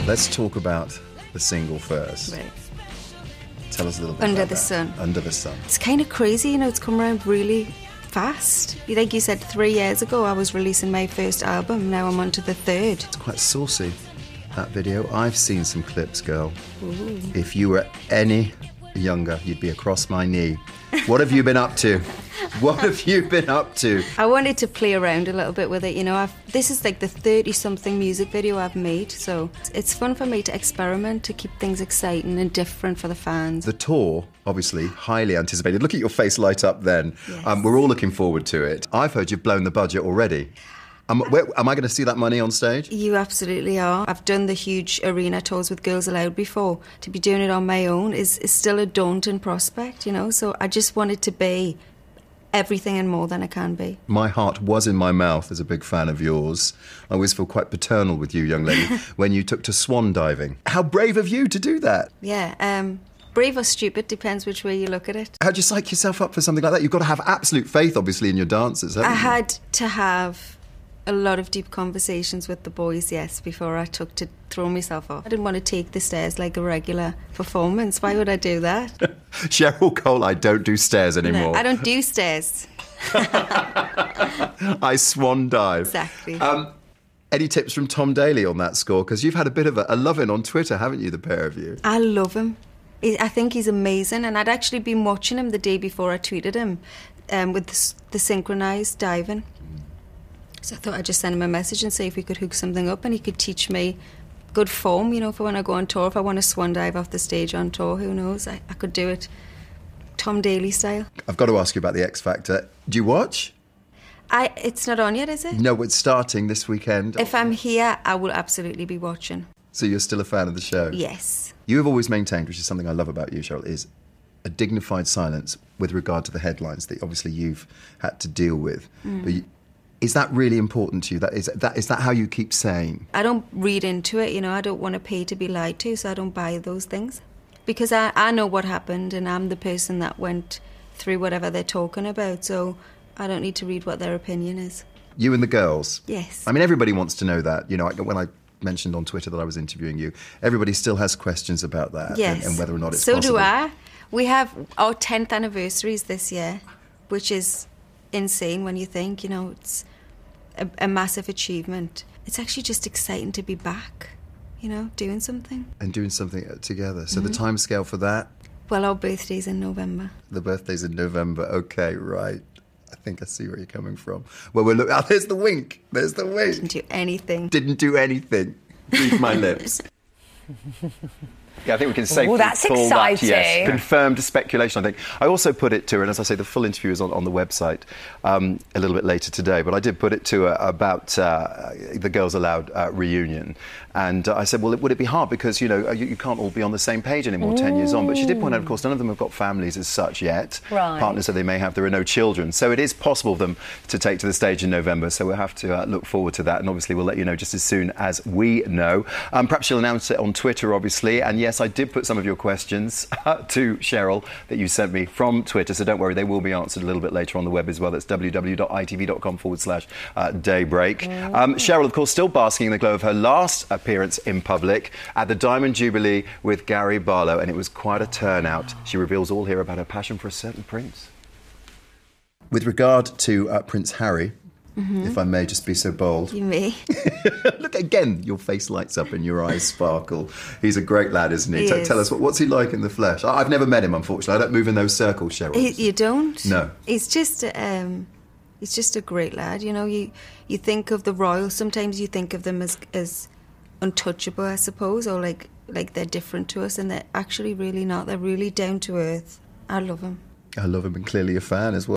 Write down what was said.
Let's talk about the single first. Right. Tell us a little bit Under about the that. Sun. Under the Sun. It's kind of crazy, you know, it's come around really fast. Like you said, 3 years ago I was releasing my first album, now I'm on to the third. It's quite saucy, that video. I've seen some clips, girl. Ooh. If you were any younger, you'd be across my knee. What have you been up to? What have you been up to? I wanted to play around a little bit with it, you know. This is like the 30-something music video I've made, so it's fun for me to experiment, to keep things exciting and different for the fans. The tour, obviously, highly anticipated. Look at your face light up then. Yes. We're all looking forward to it. I've heard you've blown the budget already. Am I going to see that money on stage? You absolutely are. I've done the huge arena tours with Girls Aloud before. To be doing it on my own is still a daunting prospect, you know, so I just wanted to be everything and more than I can be. My heart was in my mouth as a big fan of yours. I always feel quite paternal with you, young lady, when you took to swan diving. How brave of you to do that. Yeah, brave or stupid, depends which way you look at it. How'd you psych yourself up for something like that? You've got to have absolute faith, obviously, in your dancers, haven't I you? had to have a lot of deep conversations with the boys, yes, before I took to throw myself off. I didn't want to take the stairs like a regular performance. Why would I do that? Cheryl Cole, I don't do stairs anymore. No, I don't do stairs. I swan dive. Exactly. Any tips from Tom Daly on that score? Because you've had a bit of a love-in on Twitter, haven't you, the pair of you? I love him. I think he's amazing, and I'd actually been watching him the day before I tweeted him with the synchronised diving. So I thought I'd just send him a message and say if we could hook something up and he could teach me good form, you know, for when I go on tour. If I want to swan dive off the stage on tour, who knows? I could do it Tom Daly style. I've got to ask you about the X Factor. Do you watch? It's not on yet, is it? No, it's starting this weekend. If I'm here, I will absolutely be watching. So you're still a fan of the show? Yes. You have always maintained, which is something I love about you, Cheryl, is a dignified silence with regard to the headlines that obviously you've had to deal with. But is that really important to you? Is that how you keep saying? I don't read into it, you know. I don't want to pay to be lied to, so I don't buy those things. Because I know what happened and I'm the person that went through whatever they're talking about, so I don't need to read what their opinion is. You and the girls? Yes. I mean, everybody wants to know that. You know, when I mentioned on Twitter that I was interviewing you, everybody still has questions about that. Yes. And whether or not it's possible. So do I. We have our 10th anniversaries this year, which is insane when you think, you know, it's a massive achievement. It's actually just exciting to be back, you know, doing something. And doing something together. So the timescale for that? Well, our birthday's in November. The birthday's in November. Okay, right. I think I see where you're coming from. Well, we're looking. Oh, there's the wink. There's the wink. Didn't do anything. Didn't do anything. Read my lips. Yeah, I think we can safely that's call exciting. that, yes, confirmed speculation, I think. I also put it to her, and as I say, the full interview is on the website a little bit later today, but I did put it to her about the Girls Aloud reunion. And I said, well, would it be hard? Because, you know, you can't all be on the same page anymore 10 years on. But she did point out, of course, none of them have got families as such yet. Right. Partners that they may have, there are no children. So it is possible for them to take to the stage in November. So we'll have to look forward to that. And obviously, we'll let you know just as soon as we know. Perhaps she'll announce it on Twitter, obviously. And yes, I did put some of your questions to Cheryl that you sent me from Twitter. So don't worry, they will be answered a little bit later on the web as well. That's www.itv.com/daybreak. Cheryl, of course, still basking in the glow of her last appearance in public at the Diamond Jubilee with Gary Barlow, and it was quite a turnout. She reveals all here about her passion for a certain prince. With regard to Prince Harry, if I may just be so bold. You may. Look, again, your face lights up and your eyes sparkle. He's a great lad, isn't he? He is. Tell us, what's he like in the flesh? I've never met him, unfortunately. I don't move in those circles, Cheryl. You don't? No. He's just a great lad. You know, you think of the royals, sometimes you think of them as untouchable, I suppose, or like they're different to us, and they're actually really not. They're really down to earth. I love him. I love him, and clearly a fan as well.